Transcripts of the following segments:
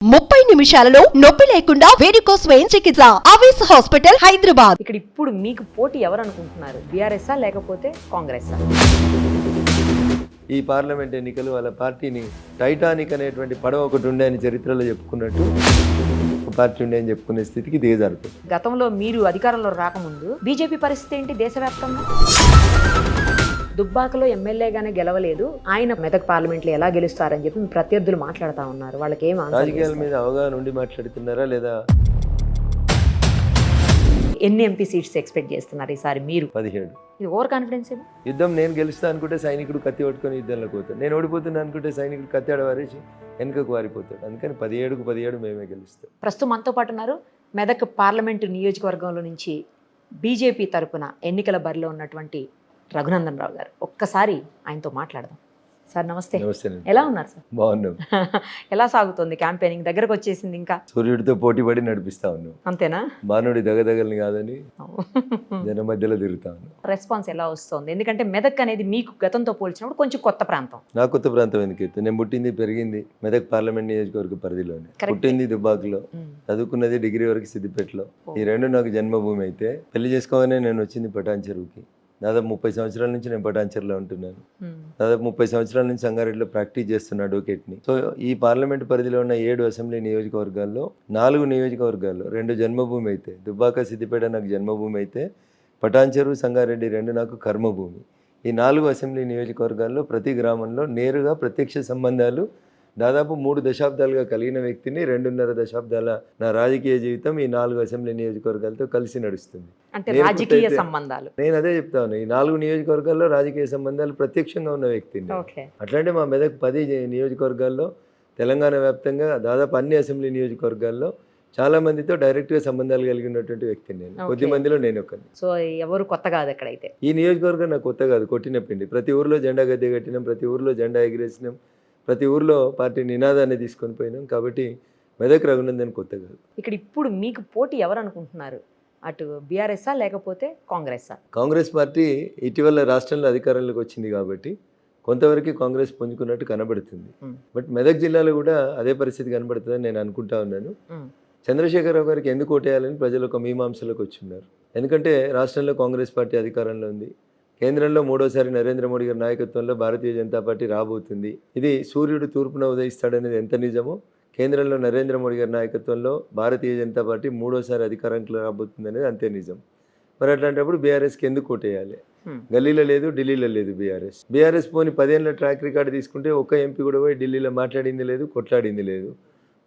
30 నిమిషాలలో నొప్పి లేకుండా వేడికోస్ స్వయం చికిత్స ఆవేశ హాస్పిటల్ హైదరాబాద్. ఇక్కడ ఇప్పుడు మీకు పోటీ ఎవరు అనుకుంటున్నారు? బీఆర్ఎస్ఆ లేకపోతే కాంగ్రెస్? ఈ పార్లమెంట్ ఎన్నికలు వాళ్ళ పార్టీని టైటానిక్ అనేటువంటి పడవ ఒకటి ఉండే అని చరిత్రలో చెప్పుకున్నట్టు ఒక పార్టీ ఉండే అని చెప్పుకునే స్థితికి దిగజారుతుంది. గతంలో మీరు అధికారంలో రాకముందు బీజేపీ పరిస్థితి ఏంటి దేశవ్యాప్తంగా? దుబ్బాకలో ఎమ్మెల్యేగానే గెలవలేదు, ఆయన మెదక్ పార్లమెంట్లో ఎలా గెలుస్తారని చెప్పి మీ ప్రత్యర్థులు మాట్లాడుతూ ఉన్నారు. వాళ్ళకి ఏం ఆన్సర్ రాజకీయాల మీద అవగాహన ఉండి మాట్లాడుతున్నారా లేదా? ఎన్ని ఎంపీ సీట్స్ ఎక్స్పెక్ట్ చేస్తున్నారు ఈసారి మీరు? 17. ఇది ఓవర్ కాన్ఫిడెన్స్ ఏమో. యుద్ధం నేను గెలుస్తా అనుకుంటే సైనికుడు కత్తి పట్టుకొని యుద్ధంలోకి పోతాడు. నేను ఓడిపోతున్నా అనుకుంటే సైనికుడు కత్తి ఆడవారేసి వెనుకకు వారిపోతాడు. అందుకని 17కు 17 మేమే గెలుస్తాం. ప్రస్తుతం మనతో పాటు ఉన్నారు మెదక్ పార్లమెంటు నియోజకవర్గంలో నుంచి బీజేపీ తరపున ఎన్నికల బరిలో ఉన్నటువంటి రఘునందన్ రావు గారు. ఒక్కసారి ఆయనతో మాట్లాడదాం. సార్ నమస్తే. నమస్తే. ఎలా ఉన్నారు సార్? బాగున్నాం. ఎలా సాగుతుంది క్యాంపెయినింగ్? దగ్గరకు వచ్చేసింది, ఇంకా సూర్యుడితో పోటీ పడి నడిపిస్తా ఉన్నాం. అంతేనా? బాణుడి దగదగల్ని కాదని జన మధ్యలో తిరుగుతా ఉన్నాం. రెస్పాన్స్ ఎలా వస్తుంది? ఎందుకంటే మెదక్ అనేది మీకు గతంతో పోల్చినప్పుడు కొంచెం కొత్త ప్రాంతం. నా కొత్త ప్రాంతం ఎందుకైతే నేను పుట్టింది పెరిగింది మెదక్ పార్లమెంట్ నియోజకవర్గ పరిధిలోనే. పుట్టింది దుబ్బాకలో, చదువుకున్నది డిగ్రీ వరకు సిద్దిపేటలో. ఈ రెండు నాకు జన్మభూమి అయితే పెళ్లి చేసుకోగానే నేను వచ్చింది పటాన్ చెరువుకి. దాదాపు 30 సంవత్సరాల నుంచి నేను పటాన్చెరులో ఉంటున్నాను. దాదాపు 30 సంవత్సరాల నుంచి సంగారెడ్డిలో ప్రాక్టీస్ చేస్తున్నా అడ్వకేట్ని. సో ఈ పార్లమెంట్ పరిధిలో ఉన్న 7 అసెంబ్లీ నియోజకవర్గాల్లో 4 నియోజకవర్గాల్లో 2 జన్మభూమి అయితే, దుబ్బాక సిద్దిపేట నాకు జన్మభూమి అయితే, పటాన్చెరు సంగారెడ్డి 2 నాకు కర్మభూమి. ఈ 4 అసెంబ్లీ నియోజకవర్గాల్లో ప్రతి గ్రామంలో నేరుగా ప్రత్యక్ష సంబంధాలు దాదాపు 3 దశాబ్దాలుగా కలిగిన వ్యక్తిని. 2.5 దశాబ్దాల నా రాజకీయ జీవితం ఈ 4 అసెంబ్లీ నియోజకవర్గాలతో కలిసి నడుస్తుంది. అంటే రాజకీయ సంబంధాలు. నేను అదే చెప్తాను, ఈ 4 నియోజకవర్గాల్లో రాజకీయ సంబంధాలు ప్రత్యక్షంగా ఉన్న వ్యక్తిని. అట్లాంటి మా మెదక్ 10 నియోజకవర్గాల్లో తెలంగాణ వ్యాప్తంగా దాదాపు అన్ని అసెంబ్లీ నియోజకవర్గాల్లో చాలా మందితో డైరెక్ట్గా సంబంధాలు కలిగి ఉన్నటువంటి వ్యక్తిని నేను. కొద్ది మందిలో నేను ఒకరిని. సో ఎవరు కొత్త కాదు ఎక్కడైతే. ఈ నియోజకవర్గం నాకు కొత్త కాదు, కొట్టిన పిండి. ప్రతి ఊర్లో జెండా గద్దె కట్టినాం, ప్రతి ఊర్లో జెండా ఎగిరేసినాం, ప్రతి ఊర్లో పార్టీ నినాదాన్ని తీసుకొని పోయినాం. కాబట్టి మెదక్ రఘునందన్ కొత్త కాదు. ఇక్కడ ఇప్పుడు మీకు పోటీ ఎవరు అనుకుంటున్నారు? అటు బీఆర్ఎస్ఆ లేకపోతే కాంగ్రెస్ఆ? కాంగ్రెస్ పార్టీ ఇటీవల రాష్ట్రంలో అధికారంలోకి వచ్చింది కాబట్టి కొంతవరకు కాంగ్రెస్ పుంజుకున్నట్టు కనబడుతుంది. బట్ మెదక్ జిల్లాలో కూడా అదే పరిస్థితి కనబడుతుందని నేను అనుకుంటా ఉన్నాను. చంద్రశేఖరరావు గారికి ఎందుకు ఓటేయాలని ప్రజలు ఒక మీమాంసలోకి వచ్చిన్నారు. ఎందుకంటే రాష్ట్రంలో కాంగ్రెస్ పార్టీ అధికారంలో ఉంది, కేంద్రంలో 3వసారి నరేంద్ర మోడీ గారి నాయకత్వంలో భారతీయ జనతా పార్టీ రాబోతుంది. ఇది సూర్యుడు తూర్పున ఉదయిస్తాడనేది ఎంత నిజమో, కేంద్రంలో నరేంద్ర మోడీ గారి నాయకత్వంలో భారతీయ జనతా పార్టీ 3వసారి అధికారంలో రాబోతుంది అనేది అంతే నిజం. మరి అట్లాంటప్పుడు బీఆర్ఎస్కి ఎందుకు ఓటేయాలి? గల్లీలో లేదు, ఢిల్లీలో లేదు బీఆర్ఎస్ పోని 10 ఏళ్ళ ట్రాక్ రికార్డు తీసుకుంటే ఒక్క ఎంపీ కూడా పోయి ఢిల్లీలో మాట్లాడింది లేదు, కొట్లాడింది లేదు.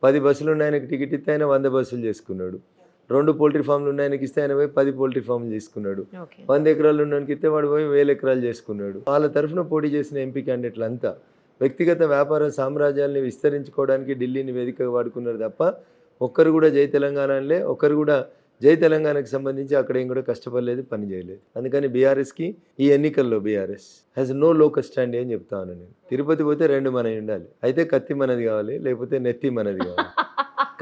10 బస్సులు ఉన్న ఆయనకు టికెట్ ఇస్తే ఆయన 100 బస్సులు చేసుకున్నాడు. 2 పోల్ట్రీ ఫామ్లు ఉన్న ఆయనకి ఇస్తే ఆయన పోయి 10 పోల్ట్రీ ఫామ్లు చేసుకున్నాడు. 100 ఎకరాలు ఉన్నకి ఇస్తే వాడు పోయి 1000 ఎకరాలు చేసుకున్నాడు. వాళ్ళ తరఫున పోటీ చేసిన ఎంపీ క్యాండిడేట్లు అంతా వ్యక్తిగత వ్యాపార సామ్రాజ్యాల్ని విస్తరించుకోవడానికి ఢిల్లీని వేదికగా వాడుకున్నారు తప్ప ఒక్కరు కూడా జై తెలంగాణలే, ఒక్కరు కూడా జై తెలంగాణకు సంబంధించి అక్కడ ఏం కూడా కష్టపడలేదు, పని చేయలేదు. అందుకని బీఆర్ఎస్కి ఈ ఎన్నికల్లో BRS has no local stand అని చెప్తాను నేను. తిరుపతి పోతే 2 మనవి ఉండాలి. అయితే కత్తి మనది కావాలి, లేకపోతే నెత్తి మనది కావాలి.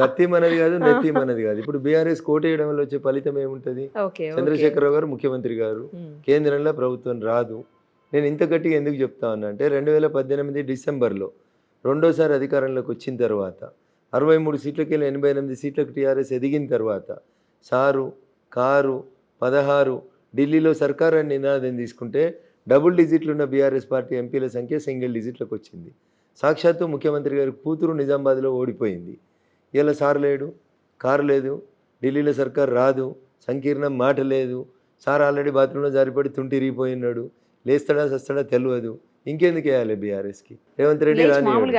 కత్తి మనది కాదు, నెత్తి మనది కాదు. ఇప్పుడు బీఆర్ఎస్ కోటేయడం వల్ల వచ్చే ఫలితం ఏముంటుంది? చంద్రశేఖరరావు గారు ముఖ్యమంత్రి గారు, కేంద్రంలో ప్రభుత్వం రాదు. నేను ఇంత గట్టిగా ఎందుకు చెప్తా ఉన్నా అంటే 2018 డిసెంబర్లో 2వసారి అధికారంలోకి వచ్చిన తర్వాత 63 సీట్లకి 88 సీట్లకు టీఆర్ఎస్ ఎదిగిన తర్వాత సారు, కారు, 16 ఢిల్లీలో సర్కార్ అని నినాదం తీసుకుంటే డబుల్ డిజిట్లు ఉన్న బీఆర్ఎస్ పార్టీ ఎంపీల సంఖ్య సింగిల్ డిజిట్లకు వచ్చింది. సాక్షాత్తు ముఖ్యమంత్రి గారి కూతురు నిజామాబాద్లో ఓడిపోయింది. ఇలా సార్ లేడు, కారు లేదు, ఢిల్లీలో సర్కార్ రాదు, సంకీర్ణం మాట లేదు, సార్ ఆల్రెడీ బాత్రూంలో జారిపడి తుంటిరిగిపోయి ఉన్నాడు, లేస్తాడా సస్తాడా తెలియదు. ఇంకెందుకు వేయాలి బీఆర్ఎస్కి? రేవంత్ రెడ్డి రానియాడు,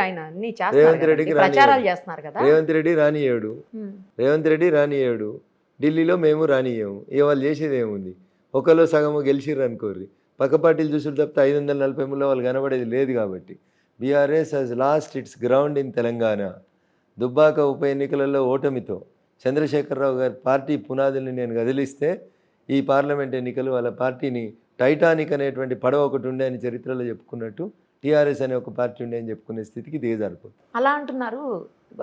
రేవంత్ రెడ్డి రానియాడు, ఢిల్లీలో మేము రానియము. ఇక వాళ్ళు చేసేది ఏముంది? ఒకలో సగము గెలిచిర్రు అనుకోర్రి, పక్క పార్టీలు చూసుడు తప్పితే 543లో వాళ్ళు కనబడేది లేదు. కాబట్టి BRS Hess lost its ground in Telangana. Dubbaka ఉప ఎన్నికలలో ఓటమితో చంద్రశేఖరరావు గారి పార్టీ పునాదుల్ని నేను కదిలిస్తే ఈ పార్లమెంట్ ఎన్నికలు వాళ్ళ పార్టీని టైటానిక్ అనేటువంటి పడవ ఒకటి ఉండే అని చరిత్రలో చెప్పుకున్నట్టు టీఆర్ఎస్ అనే ఒక పార్టీ ఉండే అని చెప్పుకునే స్థితికి దిగజారిపోతుంది. అలా అంటున్నారు.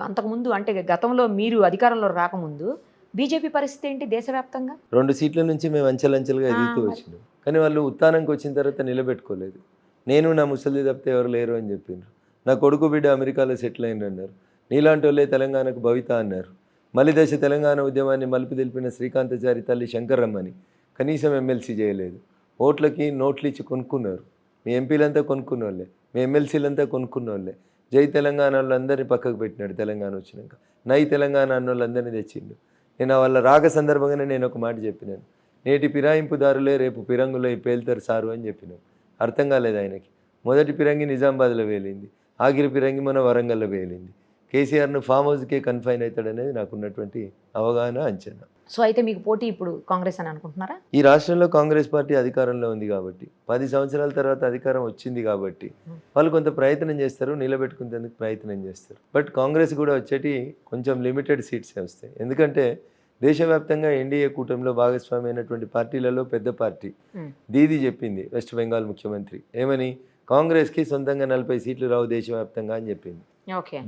అంతకుముందు అంటే గతంలో మీరు అధికారంలో రాకముందు బీజేపీ పరిస్థితి ఏంటి దేశవ్యాప్తంగా? 2 సీట్ల నుంచి మేము అంచెలంచెలుగా ఎదుగుతూ వచ్చినాం. కానీ వాళ్ళు ఉత్థానంకి వచ్చిన తర్వాత నిలబెట్టుకోలేదు. నేను నా ముసలి తప్పితే ఎవరు లేరు అని చెప్పిండ్రు. నా కొడుకు బిడ్డ అమెరికాలో సెటిల్ అయింది అన్నారు. నీలాంటి వాళ్ళే తెలంగాణకు భవిత అన్నారు. మలిదశ తెలంగాణ ఉద్యమాన్ని మలుపు తెలిపిన శ్రీకాంతాచారి తల్లి శంకరమ్మని కనీసం ఎమ్మెల్సీ చేయలేదు. ఓట్లకి నోట్లు ఇచ్చి కొనుక్కున్నారు. మీ ఎంపీలంతా కొనుక్కున్న వాళ్ళే, మీ ఎమ్మెల్సీలంతా కొనుక్కున్న వాళ్ళే. జై తెలంగాణ వాళ్ళందరినీ పక్కకు పెట్టినాడు. తెలంగాణ వచ్చినాక నై తెలంగాణ అన్న వాళ్ళందరినీ తెచ్చిండు. నేను వాళ్ళ రాక సందర్భంగానే నేను ఒక మాట చెప్పినాను, నేటి ఫిరాయింపుదారులే రేపు పిరంగులై పేల్తారు సారు అని చెప్పినాను. అర్థం కాలేదు ఆయనకి. మొదటి పిరంగి నిజామాబాద్లో వేలింది, ఆఖరి పిరంగి మన వరంగల్లో వేలింది. కేసీఆర్ను ఫామ్ హౌస్కే కన్ఫైన్ అవుతాడనేది నాకున్నటువంటి అవగాహన, అంచనా. సో అయితే మీకు పోటీ ఇప్పుడు కాంగ్రెస్ అని అనుకుంటున్నారా? ఈ రాష్ట్రంలో కాంగ్రెస్ పార్టీ అధికారంలో ఉంది కాబట్టి, 10 సంవత్సరాల తర్వాత అధికారం వచ్చింది కాబట్టి వాళ్ళు కొంత ప్రయత్నం చేస్తారు, నిలబెట్టుకునేందుకు ప్రయత్నం చేస్తారు. బట్ కాంగ్రెస్ కూడా వచ్చేటి కొంచెం లిమిటెడ్ సీట్సే వస్తాయి. ఎందుకంటే దేశవ్యాప్తంగా ఎన్డీఏ కూటమిలో భాగస్వామి అయినటువంటి పార్టీలలో పెద్ద పార్టీ దీది చెప్పింది, వెస్ట్ బెంగాల్ ముఖ్యమంత్రి ఏమని, కాంగ్రెస్కి సొంతంగా 40 సీట్లు రావు దేశవ్యాప్తంగా అని చెప్పింది.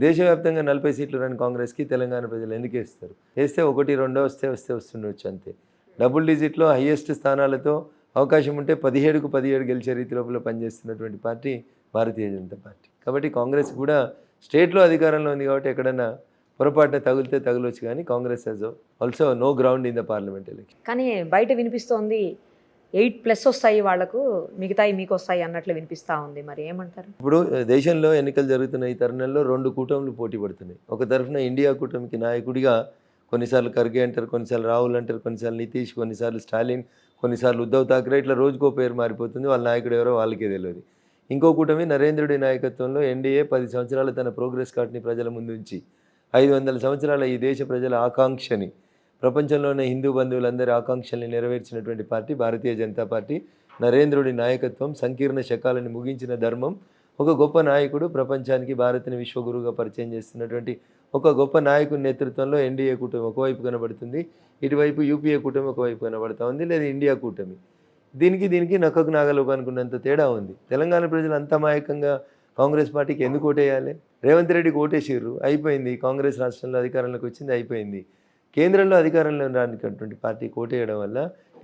దేశవ్యాప్తంగా 40 సీట్లు రాని కాంగ్రెస్కి తెలంగాణ ప్రజలు ఎందుకు వేస్తారు? వేస్తే 1-2 వస్తుండొచ్చు అంతే. డబుల్ డిజిట్లో హయ్యెస్ట్ స్థానాలతో అవకాశం ఉంటే 17కు 17 గెలిచే రీతి లోపల పనిచేస్తున్నటువంటి పార్టీ భారతీయ జనతా పార్టీ. కాబట్టి కాంగ్రెస్ కూడా స్టేట్లో అధికారంలో ఉంది కాబట్టి ఎక్కడన్నా పొరపాటున తగిలితే తగలొచ్చు, కానీ Congress has also no ground in the parliament election. కానీ బయట వినిపిస్తోంది 8+ వస్తాయి వాళ్లకు, మిగతాయి మీకు వస్తాయి అన్నట్లు వినిపిస్తూ ఉంది. మరి ఏమంటారు? ఇప్పుడు దేశంలో ఎన్నికలు జరుగుతున్న ఈ తరుణంలో 2 కూటములు పోటీ పడుతున్నాయి. ఒక తరఫున ఇండియా కూటమికి నాయకుడిగా కొన్నిసార్లు ఖర్గే అంటారు, కొన్నిసార్లు రాహుల్ అంటారు, కొన్నిసార్లు నితీష్, కొన్నిసార్లు స్టాలిన్, కొన్నిసార్లు ఉద్ధవ్ ఠాక్రే, ఇట్లా రోజుకో పేరు మారిపోతుంది. వాళ్ళ నాయకుడు ఎవరో వాళ్ళకే తెలియదు. ఇంకో కూటమి నరేంద్రుడి నాయకత్వంలో ఎన్డీఏ 10 సంవత్సరాలు తన ప్రోగ్రెస్ కార్డ్ని ప్రజల ముందు ఉంచి 500 సంవత్సరాల ఈ దేశ ప్రజల ఆకాంక్షని, ప్రపంచంలోనే హిందూ బంధువులందరి ఆకాంక్షల్ని నెరవేర్చినటువంటి పార్టీ భారతీయ జనతా పార్టీ. నరేంద్రుడి నాయకత్వం, సంకీర్ణ శకాలను ముగించిన ధర్మం, ఒక గొప్ప నాయకుడు, ప్రపంచానికి భారత్ని విశ్వగురువుగా పరిచయం చేస్తున్నటువంటి ఒక గొప్ప నాయకుడి నేతృత్వంలో ఎన్డీఏ కూటమి ఒకవైపు కనబడుతుంది, ఇటువైపు యూపీఏ కూటమి ఒకవైపు కనబడుతూ ఉంది, లేదా ఇండియా కూటమి. దీనికి నక్కకు నాగలోకు అనుకున్నంత తేడా ఉంది. తెలంగాణ ప్రజలు అంత అమాయకంగా కాంగ్రెస్ పార్టీకి ఎందుకు ఓటేయాలి? రేవంత్ రెడ్డికి ఓటేసిర్రు, అయిపోయింది. కాంగ్రెస్ రాష్ట్రంలో అధికారంలోకి వచ్చింది, అయిపోయింది. కేంద్రంలో అధికారంలో రానిటువంటి పార్టీకి ఓటేయడం వల్ల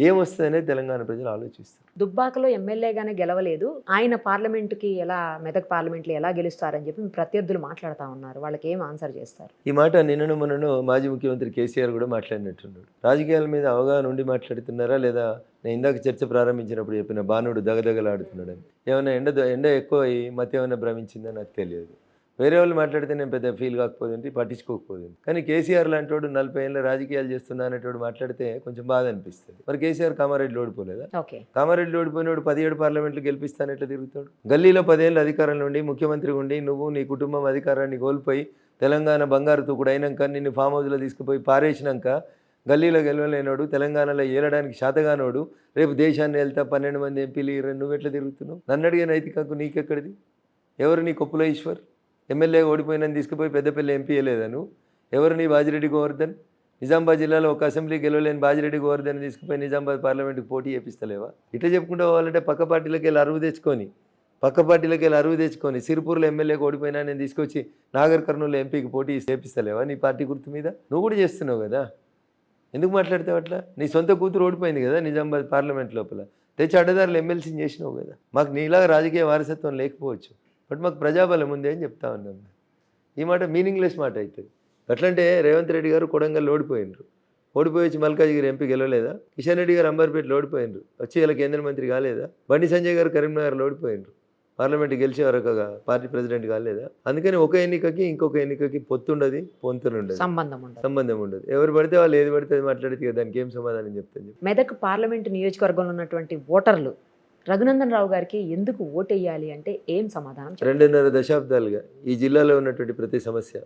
ఏమొస్తుందనే తెలంగాణ ప్రజలు ఆలోచిస్తారు. దుబ్బాకలో ఎమ్మెల్యేగానే గెలవలేదు, ఆయన పార్లమెంటుకి ఎలా, మెదక్ పార్లమెంట్లో ఎలా గెలుస్తారని చెప్పి ప్రత్యర్థులు మాట్లాడుతూ ఉన్నారు. వాళ్ళకి ఏం ఆన్సర్ చేస్తారు? ఈ మాట నిన్నను మొన్నను మాజీ ముఖ్యమంత్రి కేసీఆర్ కూడా మాట్లాడినట్టున్నాడు. రాజకీయాల మీద అవగాహన ఉండి మాట్లాడుతున్నారా, లేదా నేను ఇందాక చర్చ ప్రారంభించినప్పుడు చెప్పిన బాణుడు దగదగలాడుతున్నాడని, ఏమైనా ఎండ ఎక్కువ మత ఏమైనా భ్రమించిందని నాకు తెలియదు. వేరే వాళ్ళు మాట్లాడితే నేను పెద్ద ఫీల్ కాకపోతుంది, పట్టించుకోకపోతుంది. కానీ కేసీఆర్ లాంటి వాడు 40 ఏళ్ళ రాజకీయాలు చేస్తున్నా అనేటోడు మాట్లాడితే కొంచెం బాధ అనిపిస్తుంది. మరి కేసీఆర్ కామారెడ్డిలో ఓడిపోలేదా? కామారెడ్డిలో ఓడిపోయినోడు 17 పార్లమెంట్లు గెలిపిస్తాను ఎట్లా తిరుగుతాడు? గల్లీలో 10 ఏళ్ళు అధికారంలో ఉండి ముఖ్యమంత్రి ఉండి నువ్వు నీ కుటుంబం అధికారాన్ని కోల్పోయి తెలంగాణ బంగారు తూకుడు అయినాక నిన్ను ఫామ్ హౌస్లో తీసుకుపోయి పారేసినాక గల్లీలో గెలవలేనోడు, తెలంగాణలో ఏలడానికి శాతగానోడు, రేపు దేశాన్ని వెళ్తా 12 మంది ఎంపీలు నువ్వు ఎట్లా తిరుగుతున్నావు? నన్ను అడిగే నైతికకు నీకెక్కడిది? ఎవరు నీ కొప్పుల ఈశ్వర్? ఎమ్మెల్యే ఓడిపోయినని తీసుకుపోయి పెద్దపల్లి ఎంపీ లేదను? ఎవరు నీ బాజిరెడ్డి గోవర్ధన్? నిజామాబాద్ జిల్లాలో ఒక అసెంబ్లీ గెలవలేని బాజిరెడ్డి గోవర్ధన్ తీసుకుపోయి నిజామాబాద్ పార్లమెంట్కి పోటీ చేపిస్తలేవా? ఇట్లా చెప్పుకుంటూ పోవాలంటే పక్క పార్టీలకి వెళ్ళి అరువు తెచ్చుకొని సిరిపూర్లో ఎమ్మెల్యేకి ఓడిపోయినా నేను తీసుకొచ్చి నాగర్ కర్నూలు ఎంపీకి పోటీ చేపిస్తలేవా నీ పార్టీ గుర్తు మీద? నువ్వు కూడా చేస్తున్నావు కదా, ఎందుకు మాట్లాడతావు అట్లా? నీ సొంత కూతురు ఓడిపోయింది కదా నిజామాబాద్ పార్లమెంట్ లోపల, తెచ్చి అడ్డదారులు ఎమ్మెల్సీని చేసినావు కదా. మాకు నీలాగా రాజకీయ వారసత్వం లేకపోవచ్చు, బట్ మాకు ప్రజాబలం ఉంది అని చెప్తా ఉన్నాను. ఈ మాట మీనింగ్లెస్ మాట అవుతుంది. అట్లంటే రేవంత్ రెడ్డి గారు కొడంగల్లో ఓడిపోయి వచ్చి మల్కాజిగిరి ఎంపీ గెలవలేదా? కిషన్ రెడ్డి గారు అంబర్పేటలో ఓడిపోయినరు, వచ్చి ఇలా కేంద్ర మంత్రి కాలేదా? బండి సంజయ్ గారు కరీంనగర్లో ఓడిపోయినరు, పార్లమెంట్ గెలిచే వరకు పార్టీ ప్రెసిడెంట్ కాలేదా? అందుకని ఒక ఎన్నికకి ఇంకొక ఎన్నికకి పొత్తుండదు, పొంతునుండదు, సంబంధం ఉండదు. ఎవరు పడితే వాళ్ళు ఏది పడితే అది మాట్లాడితే దానికి ఏం సమాధానం చెప్తాను? మెదక్ పార్లమెంటు నియోజకవర్గంలో ఉన్నటువంటి ఓటర్లు రఘునందన్ రావు గారికి ఎందుకు ఓటేయాలి అంటే ఏం సమాధానం? 2.5 దశాబ్దాలుగా ఈ జిల్లాలో ఉన్నటువంటి ప్రతి సమస్య,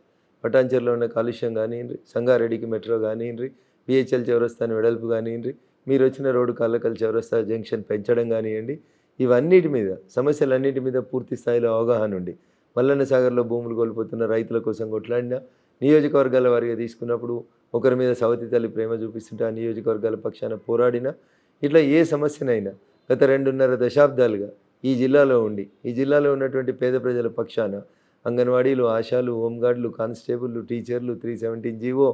పటాన్చెరులో ఉన్న కాలుష్యం కానివ్వండి, సంగారెడ్డికి మెట్రో కానివ్వండి, బిహెచ్ఎల్ చౌరస్తాని వెడల్పు కానివ్వండి, మీరు వచ్చిన రోడ్డు కల్లకల్ చౌరస్తా జంక్షన్ పెంచడం కానివ్వండి, ఇవన్నిటి మీద, సమస్యలన్నిటి మీద పూర్తి స్థాయిలో అవగాహన ఉండి మల్లన్న సాగర్లో భూములు కోల్పోతున్న రైతుల కోసం కొట్లాడినా, నియోజకవర్గాల వారిగా తీసుకున్నప్పుడు ఒకరి మీద సవతి తల్లి ప్రేమ చూపిస్తుంటే ఆ నియోజకవర్గాల పక్షాన పోరాడినా, ఇట్లా ఏ సమస్యనైనా గత 2.5 దశాబ్దాలుగా ఈ జిల్లాలో ఉండి ఈ జిల్లాలో ఉన్నటువంటి పేద ప్రజల పక్షాన అంగన్వాడీలు, ఆశాలు, హోంగార్డులు, కానిస్టేబుళ్ళు, టీచర్లు, 317 జీవో,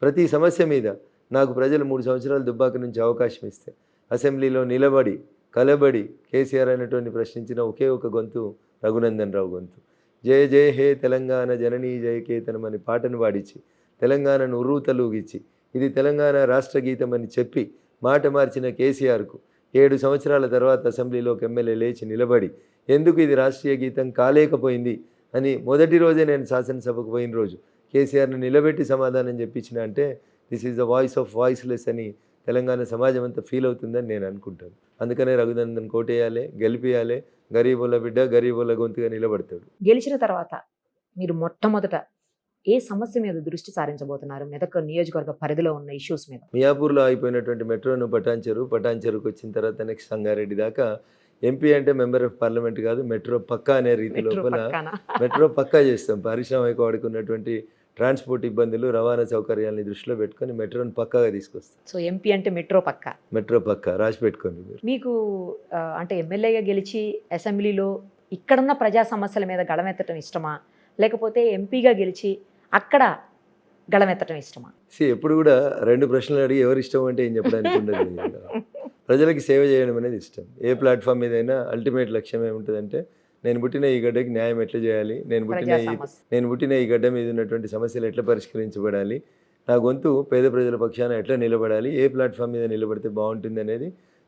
ప్రతి సమస్య మీద నాకు ప్రజలు 3 సంవత్సరాలు దుబ్బాక నుంచి అవకాశం ఇస్తే అసెంబ్లీలో నిలబడి కలబడి కేసీఆర్ అనేటువంటి ప్రశ్నించిన ఒకే ఒక గొంతు రఘునందన్ రావు గొంతు. జయ జయ హే తెలంగాణ జననీ జయకేతనం అని పాటను పాడించి తెలంగాణను ఉర్రూతలూగిచ్చి ఇది తెలంగాణ రాష్ట్ర గీతం అని చెప్పి మాట మార్చిన కేసీఆర్కు 7 సంవత్సరాల తర్వాత అసెంబ్లీలోకి ఎమ్మెల్యే లేచి నిలబడి ఎందుకు ఇది రాష్ట్రీయ గీతం కాలేకపోయింది అని మొదటి రోజే నేను శాసనసభకు పోయిన రోజు కేసీఆర్ని నిలబెట్టి సమాధానం చెప్పించిన అంటే this is the voice of voiceless అని తెలంగాణ సమాజం అంతా ఫీల్ అవుతుందని నేను అనుకుంటాను. అందుకనే రఘునందన్ కోటేయాలి, గెలిపియాలి, గరీబుల బిడ్డ గరీబుల గొంతుగా నిలబడతాడు. గెలిచిన తర్వాత మీరు మొట్టమొదట ఏ సమస్య మీద దృష్టి సారించబోతున్నారు? మెదక్ నియోజకవర్గ పరిధిలో ఉన్న ఇష్యూస్ మీద. మియాపూర్లో అయిపోయినటువంటి మెట్రోను పటాన్చెరుకు వచ్చిన తర్వాత నెక్స్ట్ సంగారెడ్డి దాకా ఎంపీ అంటే మెంబర్ ఆఫ్ పార్లమెంట్ కాదు, మెట్రో పక్కా అనే రీతి లోపల మెట్రో పక్కా చేస్తాం. పారిశ్రామిక వాడికి ఉన్నటువంటి ట్రాన్స్పోర్ట్ ఇబ్బందులు, రవాణా సౌకర్యాలని దృష్టిలో పెట్టుకొని మెట్రోని పక్కాగా తీసుకొస్తాం. సో ఎంపీ అంటే మెట్రో పక్కా. మెట్రో పక్కా రాసి పెట్టుకోండి మీరు. మీకు అంటే ఎమ్మెల్యేగా గెలిచి అసెంబ్లీలో ఇక్కడున్న ప్రజా సమస్యల మీద గళమెత్తడం ఇష్టమా, లేకపోతే ఎంపీగా గెలిచి అక్కడ గళమెత్తడం ఇష్టమా? ఎప్పుడు కూడా 2 ప్రశ్నలు అడిగి ఎవరు ఇష్టం అంటే ఏం చెప్పడానికి ఉండదు. ప్రజలకి సేవ చేయడం అనేది ఇష్టం. ఏ ప్లాట్ఫామ్ మీదైనా అల్టిమేట్ లక్ష్యం ఏముంటుందంటే నేను పుట్టిన ఈ గడ్డకి న్యాయం ఎట్లా చేయాలి, నేను పుట్టిన ఈ గడ్డ మీద ఉన్నటువంటి సమస్యలు ఎట్లా పరిష్కరించబడాలి, నా గొంతు పేద ప్రజల పక్షాన ఎట్లా నిలబడాలి, ఏ ప్లాట్ఫామ్ మీద నిలబడితే బాగుంటుంది అనేది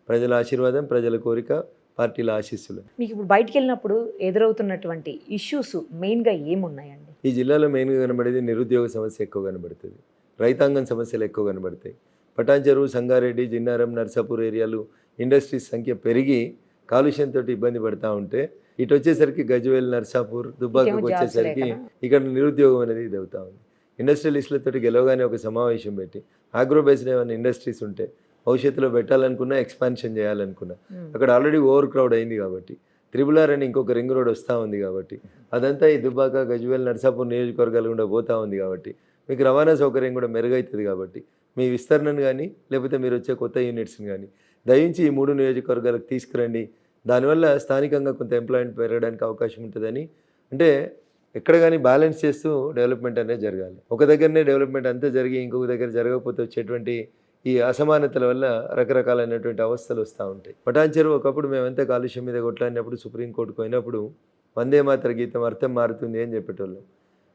ప్రజల ఆశీర్వాదం, ప్రజల కోరిక, పార్టీల ఆశీస్సులు. మీకు ఇప్పుడు బయటికి వెళ్ళినప్పుడు ఎదురవుతున్నటువంటి ఇష్యూస్ మెయిన్గా ఏమున్నాయండి? ఈ జిల్లాలో మెయిన్గా కనబడేది నిరుద్యోగ సమస్య ఎక్కువ కనబడుతుంది, రైతాంగం సమస్యలు ఎక్కువ కనబడతాయి. పటాన్చెరు, సంగారెడ్డి, జిన్నారం, నర్సాపూర్ ఏరియాలు ఇండస్ట్రీస్ సంఖ్య పెరిగి కాలుష్యంతో ఇబ్బంది పడతా ఉంటే ఇటు వచ్చేసరికి గజ్వేల్, నర్సాపూర్, దుబ్బాకకు వచ్చేసరికి ఇక్కడ నిరుద్యోగం అనేది ఇది అవుతా ఉంది. ఇండస్ట్రియలిస్టులతో గెలవగానే ఒక సమావేశం పెట్టి ఆగ్రో బేస్డ్ ఏమైనా ఇండస్ట్రీస్ ఉంటే భవిష్యత్తులో పెట్టాలనుకున్నా, ఎక్స్పాన్షన్ చేయాలనుకున్నా అక్కడ ఆల్రెడీ ఓవర్ క్రౌడ్ అయింది కాబట్టి, RRR అని ఇంకొక రింగ్ రోడ్ వస్తూ ఉంది కాబట్టి అదంతా ఈ దుబ్బాక, గజ్వేల్, నర్సాపూర్ నియోజకవర్గాలు కూడా పోతూ ఉంది కాబట్టి మీకు రవాణా సౌకర్యం కూడా మెరుగవుతుంది. కాబట్టి మీ విస్తరణను కానీ లేకపోతే మీరు వచ్చే కొత్త యూనిట్స్ని కానీ దయించి ఈ 3 నియోజకవర్గాలకు తీసుకురండి. దానివల్ల స్థానికంగా కొంత ఎంప్లాయ్మెంట్ పెరగడానికి అవకాశం ఉంటుందని, అంటే ఎక్కడ కానీ బ్యాలెన్స్ చేస్తూ డెవలప్మెంట్ అనేది జరగాలి. ఒక దగ్గరనే డెవలప్మెంట్ అంతా జరిగి ఇంకొక దగ్గర జరగకపోతే వచ్చేటువంటి ఈ అసమానతల వల్ల రకరకాలైనటువంటి అవస్థలు వస్తూ ఉంటాయి. పటాన్చెరు ఒకప్పుడు మేమంతా కాలుష్యం మీద కొట్లాడినప్పుడు సుప్రీంకోర్టుకు పోయినప్పుడు వందే మాతర గీతం అర్థం మారుతుంది అని చెప్పేటోళ్ళం.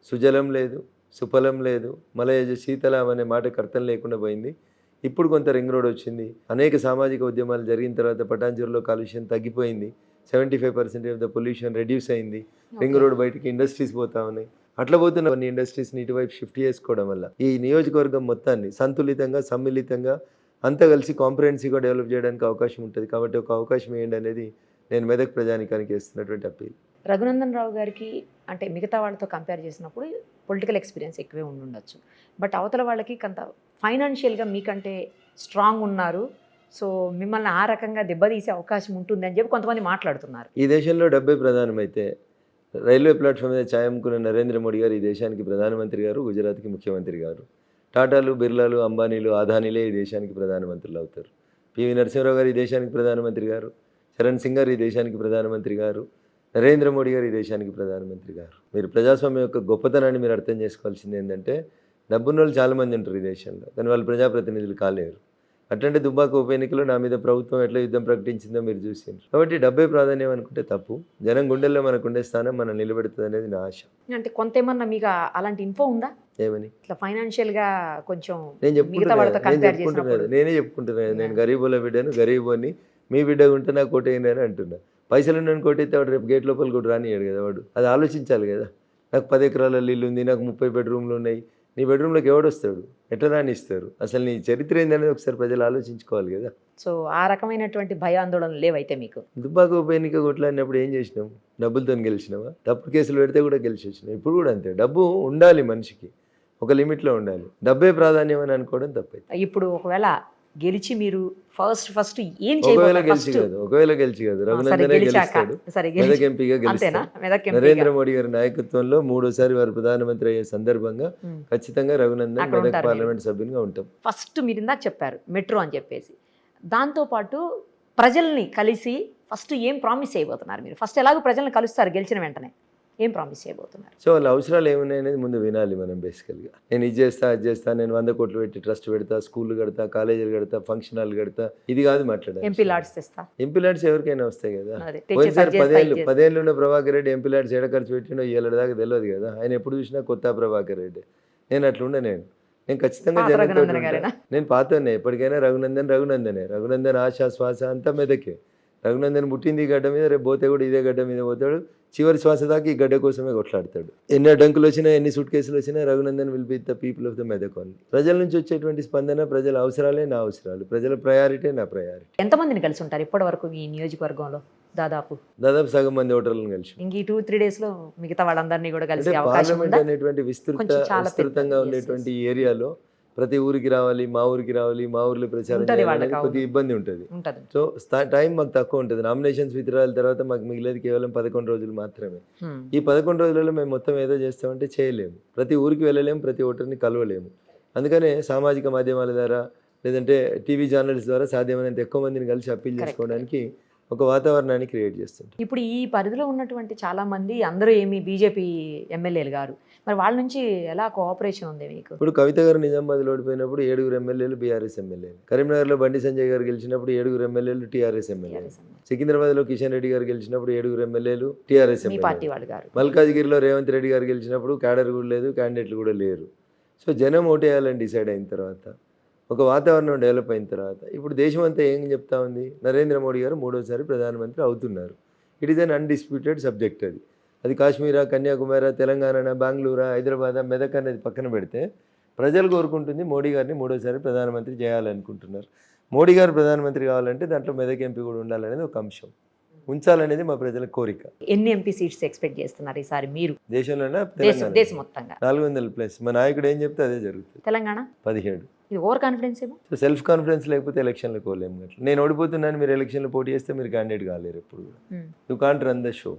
సుజలం లేదు, సుఫలం లేదు, మలయజ శీతలం అనే మాటకు అర్థం లేకుండా పోయింది. ఇప్పుడు కొంత రింగ్ రోడ్ వచ్చింది, అనేక సామాజిక ఉద్యమాలు జరిగిన తర్వాత పటాన్చెరులో కాలుష్యం తగ్గిపోయింది, 75% ఆఫ్ ద పొల్యూషన్ రెడ్యూస్ అయింది. రింగ్ రోడ్ బయటికి ఇండస్ట్రీస్ పోతా ఉన్నాయి. అట్లా పోతున్న కొన్ని ఇండస్ట్రీస్ని ఇటువైపు షిఫ్ట్ చేసుకోవడం వల్ల ఈ నియోజకవర్గం మొత్తాన్ని సంతులితంగా, సమ్మిళితంగా అంతా కలిసి కాంప్రహెన్సివ్గా డెవలప్ చేయడానికి అవకాశం ఉంటుంది. కాబట్టి ఒక అవకాశం ఏంటి అనేది నేను మెదక్ ప్రజానికానికి వేస్తున్నటువంటి అప్పీల్. రఘునందన్ రావు గారికి అంటే మిగతా వాళ్ళతో కంపేర్ చేసినప్పుడు పొలిటికల్ ఎక్స్పీరియన్స్ ఎక్కువే ఉండొచ్చు, బట్ అవతల వాళ్ళకి కొంత ఫైనాన్షియల్గా మీకంటే స్ట్రాంగ్ ఉన్నారు, సో మిమ్మల్ని ఆ రకంగా దెబ్బతీసే అవకాశం ఉంటుంది అని చెప్పి కొంతమంది మాట్లాడుతున్నారు. ఈ దేశంలో డబ్బే ప్రధానమైతే రైల్వే ప్లాట్ఫామ్ మీద ఛాయమ్ముకున్న నరేంద్ర మోడీ గారు ఈ దేశానికి ప్రధానమంత్రి గారు, గుజరాత్కి ముఖ్యమంత్రి గారు. టాటాలు, బిర్లాలు, అంబానీలు, అదానీలే ఈ దేశానికి ప్రధానమంత్రులు అవుతారు. పివి నరసింహరావు గారు ఈ దేశానికి ప్రధానమంత్రి గారు, చరణ్ సింగ్ గారు ఈ దేశానికి ప్రధానమంత్రి గారు, నరేంద్ర మోడీ గారు ఈ దేశానికి ప్రధానమంత్రి గారు. మీరు ప్రజాస్వామ్యం యొక్క గొప్పతనాన్ని మీరు అర్థం చేసుకోవాల్సింది ఏంటంటే డబ్బున్న వాళ్ళు చాలామంది ఉంటారు ఈ దేశంలో, కానీ వాళ్ళు ప్రజాప్రతినిధులు కాలేరు. అట్లాంటి దుబ్బాక ఉప ఎన్నికలో నా మీద ప్రభుత్వం ఎట్లా యుద్ధం ప్రకటించిందో మీరు చూసిండ్రు. కాబట్టి డబ్బే ప్రాధాన్యం అనుకుంటే తప్పు. జనం గుండెల్లో మనకుండే స్థానం మనం నిలబెడుతుంది అనేది నా ఆశ. అంటే కొంతేమన్నా మీకు అలాంటి ఇన్ఫో ఉందా? ఏమని? ఇట్లా ఫైనాన్షియల్గా కొంచెం నేనే చెప్పుకుంటున్నాను. నేను గరీబుల బిడ్డను, గరీబోని, మీ బిడ్డ ఉంటే నాకు కోటేయండి అని అంటున్నా. పైసలు నన్ను కోటైతే వాడు రేపు గేట్ లోపల కూడా రానియాడు కదా వాడు. అది ఆలోచించాలి కదా. నాకు 10 ఎకరాల ఇల్లు ఉంది, నాకు 30 బెడ్రూమ్లు ఉన్నాయి, నీ బెడ్రూమ్లోకి ఎవడొస్తాడు, ఎట్లా రానిస్తారు? అసలు నీ చరిత్ర ఏందనేది ఒకసారి ప్రజలు ఆలోచించుకోవాలి కదా. సో ఆ రకమైనటువంటి భయాందోళనలు లేవైతే మీకు? దుబ్బాక ఉప ఎన్నిక కొట్లాడినప్పుడు ఏం చేసినాం? డబ్బులతో గెలిచినావా? తప్పుడు కేసులు పెడితే కూడా గెలిచి వచ్చినాం. ఇప్పుడు కూడా అంతే. డబ్బు ఉండాలి, మనిషికి ఒక లిమిట్లో ఉండాలి. డబ్బే ప్రాధాన్యం అని అనుకోవడం తప్పైతే. ఇప్పుడు ఒకవేళ గెలిచి మీరు ఫస్ట్ ఏం ఒకవేళ గెలిచి కాదు రఘునందనే గెలుస్తాడు. మెదక్ ఎంపీగా గెలుస్తాడు. నరేంద్ర మోడీ గారి నాయకత్వంలో 3వ వారు ప్రధానమంత్రి అయ్యే సందర్భంగా ఖచ్చితంగా రఘునందన్ మెదక్ పార్లమెంట్ సభ్యునిగా ఉంటాం. ఫస్ట్ మీరు ఇందాక చెప్పారు మెట్రో అని చెప్పేసి, దాంతోపాటు ప్రజల్ని కలిసి ఫస్ట్ ఏం ప్రామిస్ చేయబోతున్నారు మీరు? ఫస్ట్ ఎలాగో ప్రజల్ని కలుస్తారు గెలిచిన వెంటనే. ఏం ప్రామిస్ చేయబోతున్నారు? సో వాళ్ళ అవసరాలు ఏమున్నాయి అనేది ముందు వినాలి మనం బేసికల్గా. నేను ఇది చేస్తా అది చేస్తా, నేను 100 కోట్లు పెట్టి ట్రస్ట్ పెడతా, స్కూళ్ళు కడతా, కాలేజీలు కడతా, ఫంక్షన్ హాల్ కడతా, ఇది కాదు మాట్లాడాలి. ఎంపీ లాడ్స్ తెస్తా, ఎంపీ ల్యాడ్స్ ఎవరికైనా వస్తాయి కదా. అదే పోయినసారి 10 ఏళ్ళు ఉన్న ప్రభాకర్ రెడ్డి ఎంపీ ల్యాడ్స్ ఎడ ఖర్చు పెట్టిండో ఏళ్ళ దాకా తెలియదు కదా. ఆయన ఎప్పుడు చూసినా కొత్త ప్రభాకర్ రెడ్డి. నేను అట్లుండే నేను ఖచ్చితంగా జనంతో ఉంటా. నేను పాతనే ఎప్పటికైనా రఘునందన్ ఆశ శ్వాస అంతా మెదకే. రఘునందన్ పుట్టింది ఈ గడ్డ మీద, రేపు పోతే కూడా ఇదే గడ్డ మీద పోతాడు. చివరి శ్వాస దాకా ఈ గడ్డ కోసమే కొట్లాడతాడు. ఎన్ని అడ్డంకులు వచ్చినా, ఎన్ని సూట్ కేసులు వచ్చినా, Raghunandan will be the people of the Medak only. ప్రజల నుంచి వచ్చేటువంటి స్పందన, ప్రజల అవసరాలే నా అవసరాలు, ప్రజల ప్రయారిటీ నా ప్రయారిటీ. ఎంతమందిని కలిసి ఉంటారు ఇప్పటి వరకు ఈ నియోజకవర్గంలో? దాదాపు సగం మంది ఓటర్లను కలిసి. ఇంక ఈ 2-3 days లో మిగతా వాళ్ళందరినీ కూడా కలిసి అవకాశం పార్లమెంట్ ఉందా? అనేటువంటి కొంచెం చాలా విస్తృతంగా పెద్ద- ఉండేటువంటి ఈ ఏరియాలో ప్రతి ఊరికి రావాలి, మా ఊరికి రావాలి, మా ఊర్లో ప్రచారం ఉంటది చేయాలి వాళ్ళకి, అనేది కొద్దిగా ఇబ్బంది ఉంటుంది. ఉంటది. సో టైం మాకు తక్కువ ఉంటుంది. నామినేషన్స్ విత్డ్రాయల్ తర్వాత మాకు మిగిలేదు కేవలం 11 రోజులు మాత్రమే. ఈ 11 రోజులలో మేము మొత్తం ఏదో చేస్తామంటే చేయలేము. ప్రతి ఊరికి వెళ్ళలేము, ప్రతి ఓటర్ని కలవలేము. అందుకనే సామాజిక మాధ్యమాల ద్వారా లేదంటే టీవీ ఛానల్స్ ద్వారా సాధ్యమైనంత ఎక్కువ మందిని కలిసి అప్పీల్ చేసుకోవడానికి ఒక వాతావరణాన్ని క్రియేట్ చేస్తుంటాం. ఇప్పుడు ఈ పరిధిలో ఉన్నటువంటి చాలా మంది అందరూ ఏమి బీజేపీ ఎమ్మెల్యేలు గారు, మరి వాళ్ళ నుంచి ఎలా కోఆపరేషన్ ఉంది మీకు? ఇప్పుడు కవిత గారు నిజామాబాద్లో ఓడిపోయినప్పుడు 7 ఎమ్మెల్యేలు బీఆర్ఎస్ ఎమ్మెల్యేలు, కరీంనగర్లో బండి సంజయ్ గారు గెలిచినప్పుడు 7 ఎమ్మెల్యేలు టీఆర్ఎస్ ఎమ్మెల్యేలు, సికింద్రాబాద్లో కిషన్ రెడ్డి గారు గెలిచినప్పుడు 7 ఎమ్మెల్యేలు టీఆర్ఎస్ మీ పార్టీ ఎమ్మెల్యేలు, వాళ్ళు గారు. మల్కాజ్గిరిలో రేవంత్ రెడ్డి గారు గెలిచినప్పుడు క్యాడర్ కూడా లేదు, క్యాండిడేట్లు కూడా లేరు. సో జనం ఓటేయాలని డిసైడ్ అయిన తర్వాత, ఒక వాతావరణం డెవలప్ అయిన తర్వాత, ఇప్పుడు దేశం అంతా ఏం చెప్తా ఉంది, నరేంద్ర మోడీ గారు 3వసారి ప్రధానమంత్రి అవుతున్నారు. It is an undisputed subject. అది కాశ్మీరా, కన్యాకుమారి, తెలంగాణ, బెంగళూరు, హైదరాబాద్, మెదక్ అనేది పక్కన పెడితే ప్రజలు కోరుకుంటుంది మోడీ గారిని 3వసారి ప్రధానమంత్రి చేయాలనుకుంటున్నారు. మోడీ గారు ప్రధానమంత్రి కావాలంటే దాంట్లో మెదక్ ఎంపీ కూడా ఉండాలనేది ఒక అంశం, ఉంచాలనేది మా ప్రజల కోరిక. ఎన్ని ఎంపీ సీట్స్ ఎక్స్పెక్ట్ చేస్తున్నారు ఈసారి మీరు? దేశంలోనే దేశం మొత్తంగా 400+. మా నాయకుడు ఏం చెప్తే అదే జరుగుతుంది. తెలంగాణ 17. ఇది ఓవర్ కాన్ఫిడెన్స్ ఏమో. సో సెల్ఫ్ కాన్ఫిడెన్స్ లేకపోతే ఎలక్షన్లో పోలేము. అట్లా నేను ఓడిపోతున్నాను, మీరు ఎలక్షన్లో పోటీ చేస్తే మీరు క్యాండిడేట్ కాలేరు ఎప్పుడు. You can't run the show,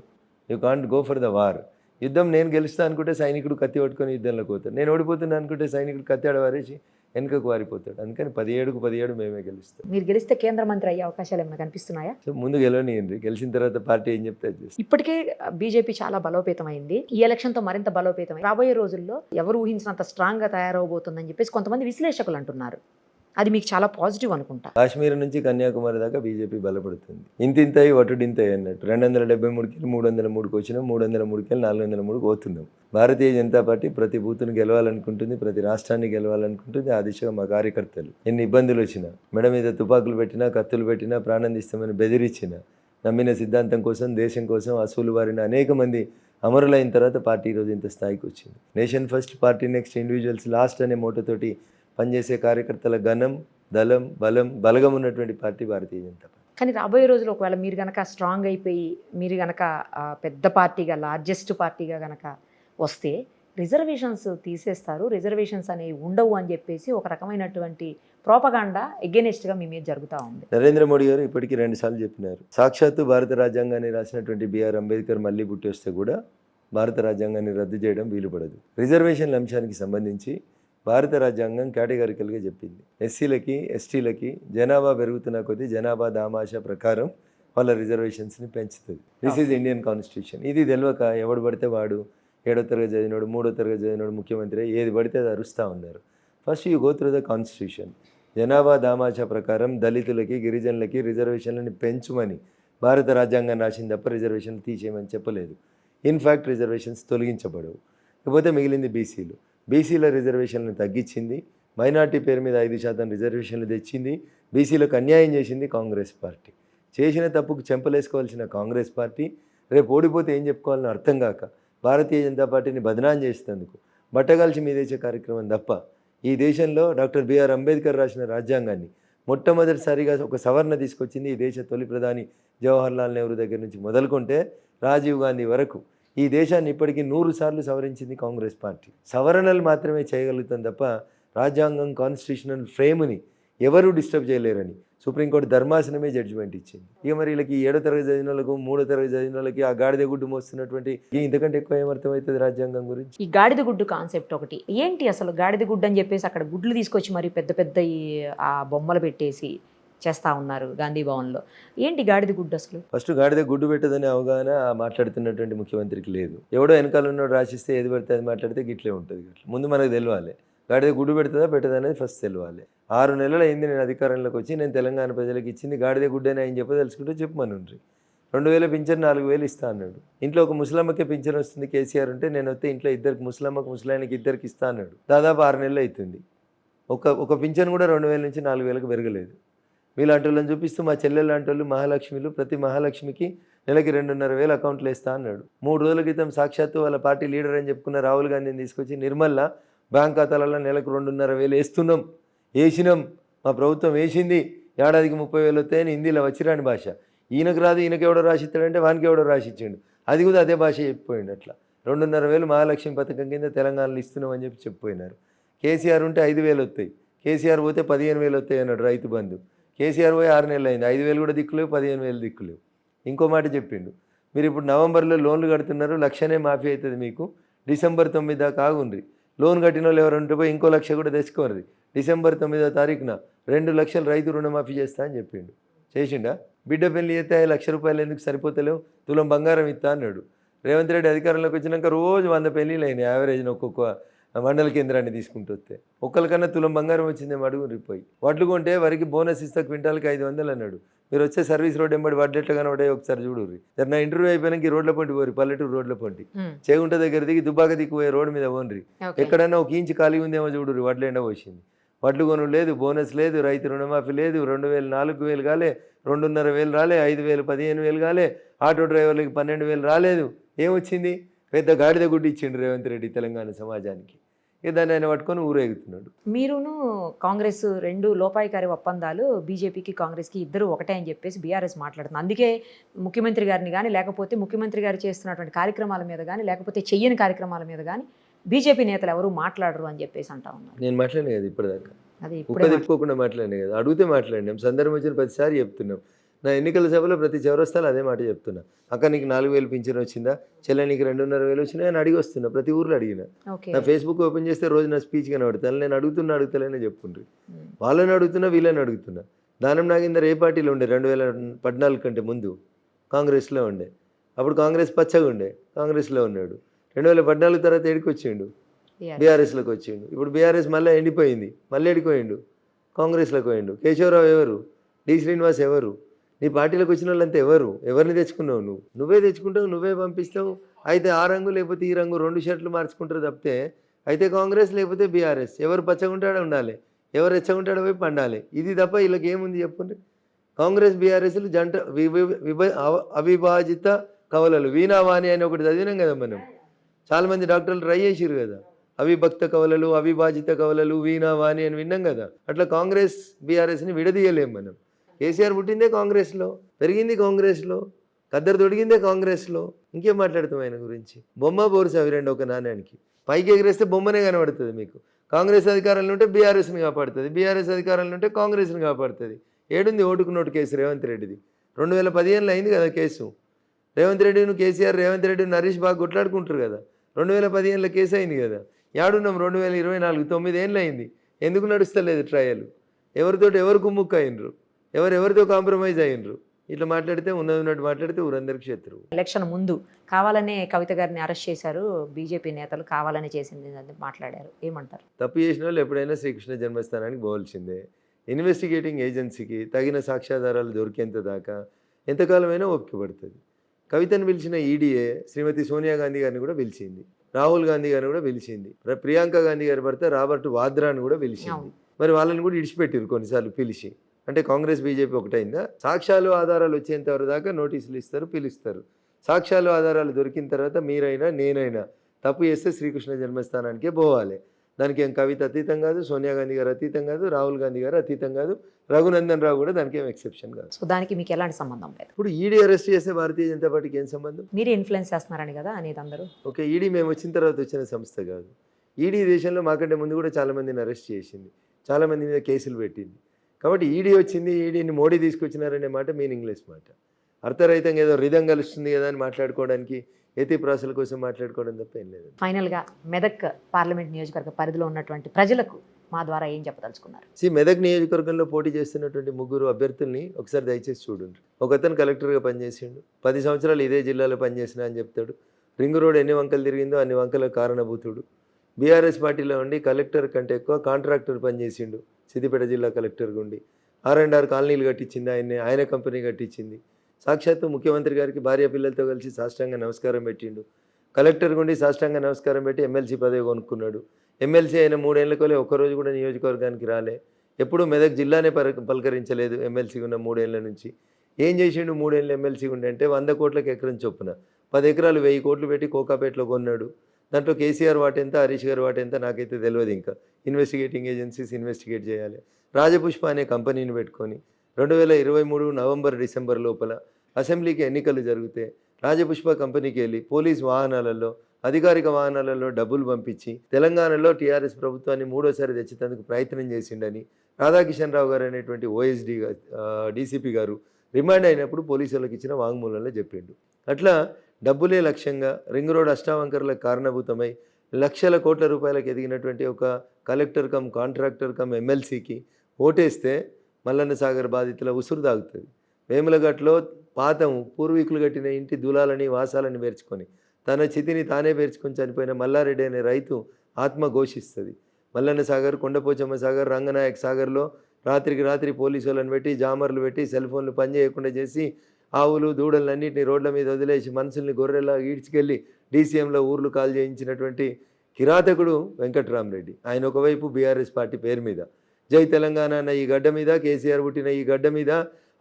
you can't go for the war. యుద్ధం నేను గెలుస్తా అనుకుంటే సైనికుడు కత్తి పట్టుకొని యుద్ధంలోకి పోతాడు. నేను ఓడిపోతున్నా అనుకుంటే సైనికుడు కత్తి ఆడవారేసి వెనుకకు వారిపోతాడు. అందుకని 17కు 17 మేమే గెలుస్తాం. మీరు గెలిస్తే కేంద్ర మంత్రి అయ్యే అవకాశాలు ఏమైనా కనిపిస్తున్నాయా? సో ముందు గెలవనియండి, గెలిచిన తర్వాత పార్టీ ఏం చెప్తే అది చేస్తాం. ఇప్పటికే బీజేపీ చాలా బలోపేతమైంది, ఈ ఎలక్షన్తో మరింత బలోపేతమైంది. రాబోయే రోజుల్లో ఎవరు ఊహించినంత స్ట్రాంగ్గా తయారవబోతుందని చెప్పేసి కొంతమంది విశ్లేషకులు అంటున్నారు. అది మీకు చాలా పాజిటివ్ అనుకుంటా. కాశ్మీర్ నుంచి కన్యాకుమారి దాకా బీజేపీ బలపడుతుంది. ఇంతింతాయి వటుడింతాయి అన్నట్టు. 273కి 303కి వచ్చినాం, 303కి 403కి పోతున్నాం. భారతీయ జనతా పార్టీ ప్రతి బూత్ను గెలవాలనుకుంటుంది, ప్రతి రాష్ట్రాన్ని గెలవాలనుకుంటుంది. ఆ దిశగా మా కార్యకర్తలు ఎన్ని ఇబ్బందులు వచ్చినా, మెడ మీద తుపాకులు పెట్టినా, కత్తులు పెట్టినా, ప్రాణం తీస్తామని బెదిరించినా, నమ్మిన సిద్ధాంతం కోసం, దేశం కోసం అసూలు వారిన అనేక మంది అమరులైన తర్వాత పార్టీ ఈరోజు ఇంత స్థాయికి వచ్చింది. Nation first, party next, individuals last అనే మోటోతోటి పనిచేసే కార్యకర్తల ఘనం, దళం, బలం, బలగం ఉన్నటువంటి పార్టీ భారతీయ జనతా పార్టీ. కానీ రాబోయే రోజుల్లో ఒకవేళ మీరు కనుక స్ట్రాంగ్ అయిపోయి, మీరు కనుక పెద్ద పార్టీగా, లార్జెస్ట్ పార్టీగా కనుక వస్తే రిజర్వేషన్స్ తీసేస్తారు, రిజర్వేషన్స్ అనేవి ఉండవు అని చెప్పేసి ఒక రకమైనటువంటి ప్రోపగాండా ఎగెనిస్ట్గా మీ మీద జరుగుతూ ఉంది. నరేంద్ర మోడీ గారు ఇప్పటికీ 2 సార్లు చెప్పినారు. సాక్షాత్తు భారత రాజ్యాంగాన్ని రాసినటువంటి బిఆర్ అంబేద్కర్ మళ్ళీ పుట్టేస్తే కూడా భారత రాజ్యాంగాన్ని రద్దు చేయడం వీలుపడదు. రిజర్వేషన్ల అంశానికి సంబంధించి భారత రాజ్యాంగం కేటగారికల్గా చెప్పింది. ఎస్సీలకి, ఎస్టీలకి జనాభా పెరుగుతున్న కొద్దీ జనాభా దామాషా ప్రకారం వాళ్ళ రిజర్వేషన్స్ని పెంచుతుంది. This is Indian constitution. ఇది తెలియక ఎవడు పడితే వాడు 7వ తరగతి చదివినాడు, 3వ తరగతి చదివినాడు ముఖ్యమంత్రి, ఏది పడితే అది అరుస్తూ ఉన్నారు. First you go through the constitution. జనాభా దామాషా ప్రకారం దళితులకి, గిరిజనులకి రిజర్వేషన్లని పెంచుమని భారత రాజ్యాంగం రాసింది తప్ప రిజర్వేషన్లు తీసేయమని చెప్పలేదు. ఇన్ఫ్యాక్ట్ రిజర్వేషన్స్ తొలగించబడవు. ఇకపోతే మిగిలింది బీసీలు. బీసీల రిజర్వేషన్లను తగ్గించింది, మైనార్టీ పేరు మీద 5% రిజర్వేషన్లు తెచ్చింది, బీసీలకు అన్యాయం చేసింది కాంగ్రెస్ పార్టీ. చేసిన తప్పుకు చెంపలేసుకోవాల్సిన కాంగ్రెస్ పార్టీ రేపు ఓడిపోతే ఏం చెప్పుకోవాలని అర్థం కాక భారతీయ జనతా పార్టీని బదనాం చేసేందుకు బట్టగాల్చి మీదేసే కార్యక్రమం తప్ప ఈ దేశంలో డాక్టర్ బిఆర్ అంబేద్కర్ రాసిన రాజ్యాంగాన్ని మొట్టమొదటిసారిగా ఒక సవరణ తీసుకొచ్చింది ఈ దేశ తొలి ప్రధాని జవహర్లాల్ నెహ్రూ దగ్గర నుంచి మొదలుకుంటే రాజీవ్ గాంధీ వరకు ఈ దేశాన్ని ఇప్పటికీ 100 సార్లు సవరించింది కాంగ్రెస్ పార్టీ. సవరణలు మాత్రమే చేయగలుగుతాం తప్ప రాజ్యాంగం, కాన్స్టిట్యూషనల్ ఫ్రేమ్ని ఎవరూ డిస్టర్బ్ చేయలేరని సుప్రీంకోర్టు ధర్మాసనమే జడ్జిమెంట్ ఇచ్చింది. ఇక మరి వీళ్ళకి 7వ తరగతి చదివిన వాళ్ళకు, 3వ తరగతి చదివిన వాళ్ళకి ఆ గాడిద గుడ్డు మోస్తున్నటువంటి ఇంతకంటే ఎక్కువ ఏమర్థమవుతుంది రాజ్యాంగం గురించి? ఈ గాడిద గుడ్డు కాన్సెప్ట్ ఒకటి ఏంటి అసలు? గాడిద గుడ్డు అని చెప్పేసి అక్కడ గుడ్లు తీసుకొచ్చి మరి పెద్ద పెద్ద ఆ బొమ్మలు పెట్టేసి చేస్తూ ఉన్నారు గాంధీ భవన్లో. ఏంటి గాడిద గుడ్డు అసలు? ఫస్ట్ గాడిద గుడ్డు పెట్టదని అవగాహన మాట్లాడుతున్నటువంటి ముఖ్యమంత్రికి లేదు. ఎవడో వెనకాల ఉన్నాడు రాసిస్తే ఏది పెడితే అది మాట్లాడితే గిట్లే ఉంటుంది. ముందు మనకు తెలియాలి గాడిద గుడ్డు పెడుతుందా పెట్టదా అనేది ఫస్ట్ తెలియాలి. 6 నెలలు అయింది నేను అధికారంలోకి వచ్చి, నేను తెలంగాణ ప్రజలకు ఇచ్చింది గాడిద గుడ్డని ఆయన తెలుసుకుంటే చెప్పమనుండ్రి. 2000 పింఛన్ 4000 ఇస్తా అన్నాడు. ఇంట్లో ఒక ముసలమ్మకే పింఛన్ వస్తుంది కేసీఆర్ ఉంటే, నేను వస్తే ఇంట్లో ఇద్దరికి ముసలమ్మకు ముసలాయనకి ఇద్దరికి ఇస్తా అన్నాడు. దాదాపు 6 నెలలు అవుతుంది. ఒక పింఛన్ కూడా 2000 నుంచి 4000కి పెరగలేదు. వీళ్ళంటి వాళ్ళని చూపిస్తూ మా చెల్లెలు లాంటి వాళ్ళు మహాలక్ష్మిలు, ప్రతి మహాలక్ష్మికి నెలకి 2,500,000 అకౌంట్లు వేస్తా అన్నాడు. 3 రోజుల క్రితం సాక్షాత్తు వాళ్ళ పార్టీ లీడర్ అని చెప్పుకున్న రాహుల్ గాంధీని తీసుకొచ్చి నిర్మల్లా బ్యాంక్ ఖాతాలలో నెలకు 2,500,000 వేస్తున్నాం, వేసినాం, మా ప్రభుత్వం వేసింది, ఏడాదికి 30,000 వస్తాయని హిందీలో వచ్చిరాని భాష. ఈయనకు రాదు, ఈయనకి ఎవడో రాసిస్తాడంటే వానికి ఎవడో రాసిచ్చాడు. అది కూడా అదే భాష చెప్పిపోయింది. అట్లా 2,500,000 మహాలక్ష్మి పథకం కింద తెలంగాణలో ఇస్తున్నామని చెప్పిపోయినారు. కేసీఆర్ ఉంటే 5,000 వస్తాయి, కేసీఆర్ పోతే 15,000 వస్తాయి అన్నాడు రైతు బంధు. కేసీఆర్ పోయి 6 నెలలు అయింది, 5,000 కూడా దిక్కులేవు, 15,000 దిక్కులేవు. ఇంకో మాట చెప్పిండు, మీరు ఇప్పుడు నవంబర్లో లోన్లు కడుతున్నారు, 1,00,000 మాఫీ అవుతుంది మీకు, డిసెంబర్ 9 దాకా ఆగుండ్రి. లోన్ కట్టిన వాళ్ళు ఎవరు ఉంటే పోయి ఇంకో 1,00,000 కూడా తెచ్చుకోరు, డిసెంబర్ 9వ తారీఖున 2 లక్షలు రైతు రుణమాఫీ చేస్తా అని చెప్పిండు. చేసిండా? బిడ్డ పెళ్లి చేస్తే 1,00,000 రూపాయలు ఎందుకు సరిపోతలేవు, తులం బంగారం ఇస్తా అన్నాడు. రేవంత్ రెడ్డి అధికారంలోకి వచ్చినాక రోజు 100 పెళ్లిళ్ళు అయినాయి యావరేజ్ని ఒక్కొక్క మండల కేంద్రాన్ని తీసుకుంటూ వస్తే. ఒక్కరికన్నా తులం బంగారం వచ్చిందేమో అడుగు రిపోయి. వడ్లు కొంటే వరికి బోనస్ ఇస్తా క్వింటాల్కి 500 అన్నాడు. మీరు వచ్చే సర్వీస్ రోడ్ ఎంబడి వడ్లు ఎట్లా కనబడే ఒకసారి చూడుర్రి. నా ఇంటర్వ్యూ అయిపోయినాక రోడ్ల పొంటి పోరి, పల్లెటూరు రోడ్ల పొంటి చేగుంట దగ్గర దిగి దుబ్బాక దిక్కుపోయే రోడ్డు మీద పోన్రి. ఎక్కడైనా ఒక ఇంచు ఖాళీ ఉందేమో చూడుర్రి, వడ్లు ఎండ పోసింది. వడ్లు కొను లేదు, బోనస్ లేదు, రైతు రుణమాఫీ లేదు, 2,000 4,000 కాలే, 2,500 రాలే, 5,000 15,000 కాలే, ఆటో డ్రైవర్లకి 12,000 రాలేదు. ఏమొచ్చింది? పెద్ద గాడిద గుడ్డి ఇచ్చిండు రేవంత్ రెడ్డి తెలంగాణ సమాజానికి. దాన్ని ఆయన పట్టుకొని ఊరేగుతున్నాడు. మీరును కాంగ్రెస్ 2 లోపాయికారి ఒప్పందాలు, బీజేపీకి కాంగ్రెస్కి ఇద్దరు ఒకటే అని చెప్పేసి బీఆర్ఎస్ మాట్లాడుతుంది. అందుకే ముఖ్యమంత్రి గారిని కానీ, లేకపోతే ముఖ్యమంత్రి గారు చేస్తున్నటువంటి కార్యక్రమాల మీద కానీ, లేకపోతే చెయ్యని కార్యక్రమాల మీద కానీ బీజేపీ నేతలు ఎవరు మాట్లాడరు అని చెప్పేసి అంటా ఉన్నారు. నేను మాట్లాడినా కదా ఇప్పటిదాకా, అది ఇప్పుడు తిప్పుకోకుండా మాట్లాడినా కదా, అడిగితే మాట్లాడినాం, సందర్భం వచ్చిన ప్రతిసారి చెప్తున్నాం. నా ఎన్నికల సభలో ప్రతి చౌరస్తాలో అదే మాట చెప్తున్నా. అక్క నీకు 4,000 పింఛన్ వచ్చిందా, చెల్లె నీకు 2,500 వచ్చినాయి అని అడిగి వస్తున్నా. ప్రతి ఊర్లో అడిగిన. నా ఫేస్బుక్ ఓపెన్ చేస్తే రోజు నా స్పీచ్ కనబడతాను. నేను అడుగుతలేనే చెప్పుండ్రి. వాళ్ళని అడుగుతున్నా, వీళ్ళని అడుగుతున్నా. దానం నాగేందర్ ఏ పార్టీలో ఉండే 2014 కంటే ముందు? కాంగ్రెస్లో ఉండే. అప్పుడు కాంగ్రెస్ పచ్చగా ఉండే, కాంగ్రెస్లో ఉన్నాడు. 2014 తర్వాత ఎడికి వచ్చిండు, బీఆర్ఎస్లోకి వచ్చిండు. ఇప్పుడు బీఆర్ఎస్ మళ్ళీ ఎండిపోయింది, మళ్ళీ ఎడిపోయిండు, కాంగ్రెస్లోకి పోయిండు. కేశవరావు ఎవరు? డి శ్రీనివాస్ ఎవరు? నీ పార్టీలోకి వచ్చిన వాళ్ళంతా ఎవరు? ఎవరిని తెచ్చుకున్నావు? నువ్వే తెచ్చుకుంటావు, నువ్వే పంపిస్తావు. అయితే ఆ రంగు లేకపోతే ఈ రంగు 2 షర్ట్లు మార్చుకుంటారు తప్పితే అయితే కాంగ్రెస్ లేకపోతే బీఆర్ఎస్. ఎవరు పచ్చగుంటాడో ఉండాలి, ఎవరు రెచ్చగుంటాడో వైపు పండాలి. ఇది తప్ప వీళ్ళకి ఏముంది చెప్పండి? కాంగ్రెస్ బీఆర్ఎస్లు జంట అవిభాజిత కవలలు. వీణావాణి అని ఒకటి చదివినాం కదా మనం. చాలామంది డాక్టర్లు ట్రై చేసిరు కదా, అవిభక్త కవలలు, అవిభాజిత కవలలు, వీణావాణి అని విన్నాం కదా. అట్లా కాంగ్రెస్ బీఆర్ఎస్ని విడదీయలేం మనం. కేసీఆర్ పుట్టిందే కాంగ్రెస్లో, పెరిగింది కాంగ్రెస్లో, కద్దరు తొడిగిందే కాంగ్రెస్లో. ఇంకేం మాట్లాడతాం ఆయన గురించి? బొమ్మ బోరుసు అవి రెండు ఒక నాణ్యానికి. పైకి ఎగిరేస్తే బొమ్మనే కనబడుతుంది మీకు. కాంగ్రెస్ అధికారంలో ఉంటే బీఆర్ఎస్ని కాపాడుతుంది, బీఆర్ఎస్ అధికారంలో ఉంటే కాంగ్రెస్ని కాపాడుతుంది. ఏడుంది ఓటుకు నోటు కేసు రేవంత్ రెడ్డిది? 2015లో అయింది కదా కేసు. రేవంత్ రెడ్డిను కేసీఆర్, రేవంత్ రెడ్డిని హరీష్ బాగా కొట్లాడుకుంటారు కదా. 2015లో కేసు అయింది కదా. యాడున్నాం 2024, 9 ఏళ్ళు అయింది. ఎందుకు నడుస్తలేదు ట్రయల్? ఎవరితోటి ఎవరు కుమ్ముక్కు అయినరు, ఎవరెవరితో కాంప్రమైజ్ అయినరు? ఇట్లా మాట్లాడితే ఉన్నట్టు మాట్లాడితే ఊరందరికి శత్రువు. ఎలక్షన్ ముందు కావాలనే కవిత గారిని అరెస్ట్ చేశారు బీజేపీ నేతలు, కావాలని చేసింది అని మాట్లాడారు. ఏమంటారు? తప్పు చేసిన వాళ్ళు ఎప్పుడైనా శ్రీకృష్ణ జన్మస్థానానికి పోవాల్సిందే. ఇన్వెస్టిగేటింగ్ ఏజెన్సీకి తగిన సాక్ష్యాధారాలు దొరికేంత దాకా ఎంతకాలమైనా ఓపిక పడుతుంది. కవితను పిలిచిన ఈడీఏ శ్రీమతి సోనియా గాంధీ గారిని కూడా పిలిచింది, రాహుల్ గాంధీ గారిని కూడా పిలిచింది, ప్రియాంక గాంధీ గారి భర్త రాబర్ట్ వాద్రాని కూడా పిలిచింది. మరి వాళ్ళని కూడా ఇడిచిపెట్టారు కొన్నిసార్లు పిలిచి. అంటే కాంగ్రెస్ బీజేపీ ఒకటైందా? సాక్ష్యాలు ఆధారాలు వచ్చేంత వరకు దాకా నోటీసులు ఇస్తారు, పిలుస్తారు. సాక్ష్యాలు ఆధారాలు దొరికిన తర్వాత మీరైనా నేనైనా తప్పు చేస్తే శ్రీకృష్ణ జన్మస్థానానికే పోవాలి. దానికి ఏం కవిత అతీతం కాదు, సోనియా గాంధీ గారు అతీతం కాదు, రాహుల్ గాంధీ గారు అతీతం కాదు, రఘునందన్ రావు కూడా దానికి ఏం ఎక్సెప్షన్ కాదు. సో దానికి మీకు ఎలాంటి సంబంధం లేదు. ఇప్పుడు ఈడీ అరెస్ట్ చేస్తే భారతీయ జనతా పార్టీకి ఏం సంబంధం? మీరే ఇన్ఫ్లుయెన్స్ చేస్తున్నారని కదా అనేది అందరూ. ఓకే, ఈడీ మేము వచ్చిన తర్వాత వచ్చిన సంస్థ కాదు. ఈడీ దేశంలో మాకంటే ముందు కూడా చాలామందిని అరెస్ట్ చేసింది, చాలామంది మీద కేసులు పెట్టింది. కాబట్టి ఈడీ వచ్చింది, ఈడీని మోడీ తీసుకొచ్చినారనే మాట మీనింగ్లెస్ మాట. అర్థరహితంగా ఏదో రిధం కలుస్తుంది కదా అని మాట్లాడుకోవడానికి, ఏతి ప్రాసల కోసం మాట్లాడుకోవడం తప్ప ఏం లేదు. ఫైనల్గా మెదక్ పార్లమెంట్ నియోజకవర్గ పరిధిలో ఉన్నటువంటి ప్రజలకు మా ద్వారా ఏం చెప్పదలుచుకున్నారు? మెదక్ నియోజకవర్గంలో పోటీ చేస్తున్నటువంటి ముగ్గురు అభ్యర్థుల్ని ఒకసారి దయచేసి చూడండి. ఒకతను కలెక్టర్గా పనిచేసిండు, 10 సంవత్సరాలు ఇదే జిల్లాలో పనిచేసినా అని చెప్తాడు. రింగ్ రోడ్ ఎన్ని వంకలు తిరిగిందో అన్ని వంకలకు కారణభూతుడు. బీఆర్ఎస్ పార్టీలో ఉండి కలెక్టర్ కంటే ఎక్కువ కాంట్రాక్టర్ పనిచేసిండు. సిద్దిపేట జిల్లా కలెక్టర్గా ఉండి R&R కాలనీలు కట్టించింది ఆయన కంపెనీ కట్టించింది. సాక్షాత్తు ముఖ్యమంత్రి గారికి భార్య పిల్లలతో కలిసి సాష్టాంగ నమస్కారం పెట్టిండు. కలెక్టర్ గుండి సాష్టాంగ నమస్కారం పెట్టి ఎమ్మెల్సీ పదవి కొనుక్కున్నాడు. ఎమ్మెల్సీ అయిన 3 ఏళ్ళకోలే ఒక్కరోజు కూడా నియోజకవర్గానికి రాలే. ఎప్పుడూ మెదక్ జిల్లానే పలకరించలేదు ఎమ్మెల్సీ ఉన్న 3 ఏళ్ళ నుంచి. ఏం చేసిండు 3 ఏళ్ళు ఎమ్మెల్సీ ఉండి అంటే 100 కోట్లకు ఎకరం చొప్పున 10 ఎకరాలు 1000 కోట్లు పెట్టి కోకాపేటలో కొన్నాడు. దాంట్లో కేసీఆర్ వాట ఎంత, హరీష్ గారు వాట ఎంత నాకైతే తెలియదు. ఇంకా ఇన్వెస్టిగేటింగ్ ఏజెన్సీస్ ఇన్వెస్టిగేట్ చేయాలి. రాజపుష్ప అనే కంపెనీని పెట్టుకొని 2023 నవంబర్ డిసెంబర్ లోపల అసెంబ్లీకి ఎన్నికలు జరిగితే రాజపుష్ప కంపెనీకి వెళ్ళి పోలీస్ వాహనాలలో అధికారిక వాహనాలలో డబ్బులు పంపించి తెలంగాణలో టీఆర్ఎస్ ప్రభుత్వాన్ని 3వసారి తెచ్చేందుకు ప్రయత్నం చేసిండని రాధాకిషన్ రావు గారు అనేటువంటి OSD డీసీపీ గారు రిమాండ్ అయినప్పుడు పోలీసులకు ఇచ్చిన వాంగ్మూలంలో చెప్పిండు. అట్లా డబ్బులే లక్ష్యంగా రింగ్ రోడ్ అష్టావంకర్లకు కారణభూతమై లక్షల కోట్ల రూపాయలకు ఎదిగినటువంటి ఒక కలెక్టర్ కమ్ కాంట్రాక్టర్ కమ్ ఎమ్మెల్సీకి ఓటేస్తే మల్లన్న సాగర్ బాధితుల ఉసురు దాగుతుంది. వేములగట్లో పాతము పూర్వీకులు కట్టిన ఇంటి దూలాలని వాసాలని పేర్చుకొని తన చితిని తానే పేర్చుకొని చనిపోయిన మల్లారెడ్డి అనే రైతు ఆత్మ ఘోషిస్తుంది. మల్లన్న సాగర్, కొండపోచమ్మ సాగర్, రంగనాయక్ సాగర్లో రాత్రికి రాత్రి పోలీసు వాళ్ళని పెట్టి జామర్లు పెట్టి సెల్ ఫోన్లు పనిచేయకుండా చేసి ఆవులు దూడలన్నింటినీ రోడ్ల మీద వదిలేసి మనుషుల్ని గొర్రెలా ఈడ్చుకెళ్ళి DCMలో ఊర్లు కాల్ చేయించినటువంటి కిరాతకుడు వెంకట్రామరెడ్డి. ఆయన ఒకవైపు బీఆర్ఎస్ పార్టీ పేరు మీద జై తెలంగాణ అన్న ఈ గడ్డ మీద, కేసీఆర్ పుట్టిన ఈ గడ్డ మీద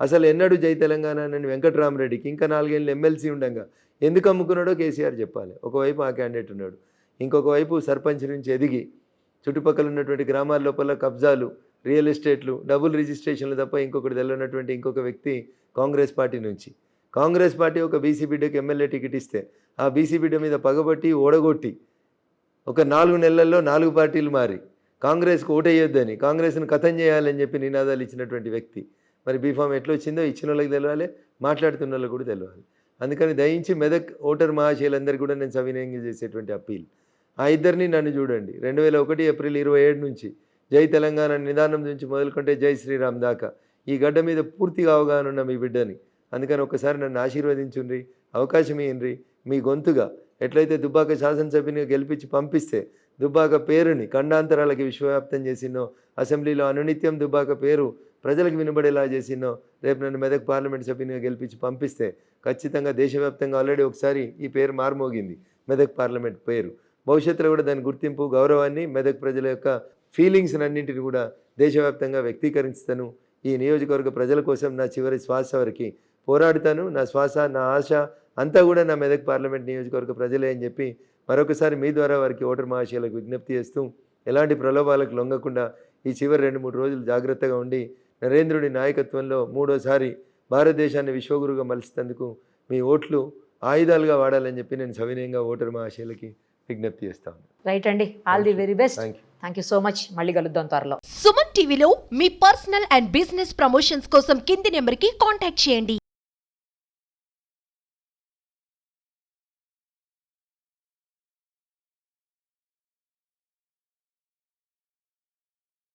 అసలు ఎన్నడూ జై తెలంగాణ అని వెంకట్రామరెడ్డికి ఇంకా 4 ఏళ్ళు ఎమ్మెల్సీ ఉండగా ఎందుకు అమ్ముకున్నాడో కేసీఆర్ చెప్పాలి. ఒకవైపు ఆ క్యాండిడేట్ ఉన్నాడు, ఇంకొక వైపు సర్పంచ్ నుంచి ఎదిగి చుట్టుపక్కల ఉన్నటువంటి గ్రామాల లోపల కబ్జాలు, రియల్ ఎస్టేట్లు, డబుల్ రిజిస్ట్రేషన్లు తప్ప ఇంకొకటి తెలియనటువంటి ఇంకొక వ్యక్తి కాంగ్రెస్ పార్టీ నుంచి. కాంగ్రెస్ పార్టీ ఒక బీసీ బిడ్డకి ఎమ్మెల్యే టికెట్ ఇస్తే ఆ బీసీ బిడ్డ మీద పగబట్టి ఓడగొట్టి ఒక 4 నెలల్లో 4 పార్టీలు మారి కాంగ్రెస్కు ఓటేయొద్దని, కాంగ్రెస్ను ఖతం చేయాలని చెప్పి నినాదాలు ఇచ్చినటువంటి వ్యక్తి. మరి బీఫామ్ ఎట్లా వచ్చిందో ఇచ్చిన వాళ్ళకి తెలియాలి, మాట్లాడుతున్న వాళ్ళకి కూడా తెలియాలి. అందుకని దయించి మెదక్ ఓటర్ మహాశయులందరికీ కూడా నేను సవినయంగా చేసేటువంటి అప్పీల్, ఆ ఇద్దరిని నన్ను చూడండి. 2001 ఏప్రిల్ 27 నుంచి జై తెలంగాణ నిదానం నుంచి మొదలుకుంటే జై శ్రీరామ్ దాకా ఈ గడ్డ మీద పూర్తిగా అవగాహన ఉన్న మీ బిడ్డని. అందుకని ఒకసారి నన్ను ఆశీర్వదించుండ్రి, అవకాశం ఇయ్యండి. మీ గొంతుగా ఎట్లయితే దుబ్బాక శాసనసభ్యునిగా గెలిపించి పంపిస్తే దుబ్బాక పేరుని ఖండాంతరాలకి విశ్వవ్యాప్తం చేసినో, అసెంబ్లీలో అనునిత్యం దుబ్బాక పేరు ప్రజలకు వినబడేలా చేసినో, రేపు నన్ను మెదక్ పార్లమెంట్ సభ్యునిగా గెలిపించి పంపిస్తే ఖచ్చితంగా దేశవ్యాప్తంగా ఆల్రెడీ ఒకసారి ఈ పేరు మారుమోగింది, మెదక్ పార్లమెంట్ పేరు. భవిష్యత్తులో కూడా దాని గుర్తింపు, గౌరవాన్ని, మెదక్ ప్రజల యొక్క ఫీలింగ్స్ అన్నింటిని కూడా దేశవ్యాప్తంగా వ్యక్తీకరిస్తాను. ఈ నియోజకవర్గ ప్రజల కోసం నా చివరి శ్వాస వరకు పోరాడుతాను. నా శ్వాస, నా ఆశ అంతా కూడా నా మెదక్ పార్లమెంట్ నియోజకవర్గ ప్రజలే అని చెప్పి మరొకసారి మీ ద్వారా వారికి ఓటర్ మహాశయులకు విజ్ఞప్తి చేస్తూ, ఎలాంటి ప్రలోభాలకు లొంగకుండా ఈ చివరి 2-3 రోజులు జాగ్రత్తగా ఉండి నరేంద్రుడి నాయకత్వంలో 3వసారి భారతదేశాన్ని విశ్వగురుగా మలిచేందుకు మీ ఓట్లు ఆయుధాలుగా వాడాలని చెప్పి నేను సవినయంగా ఓటర్ మహాశయులకి విజ్ఞప్తి చేస్తాను. రైట్ అండి, all the very best. Thank you so much. మళ్ళీ కలుద్దాం త్వరలో. సుమన్ టీవీలో మీ పర్సనల్ అండ్ బిజినెస్ ప్రమోషన్స్ కోసం కింది నెంబర్కి కాంటాక్ట్ చేయండి.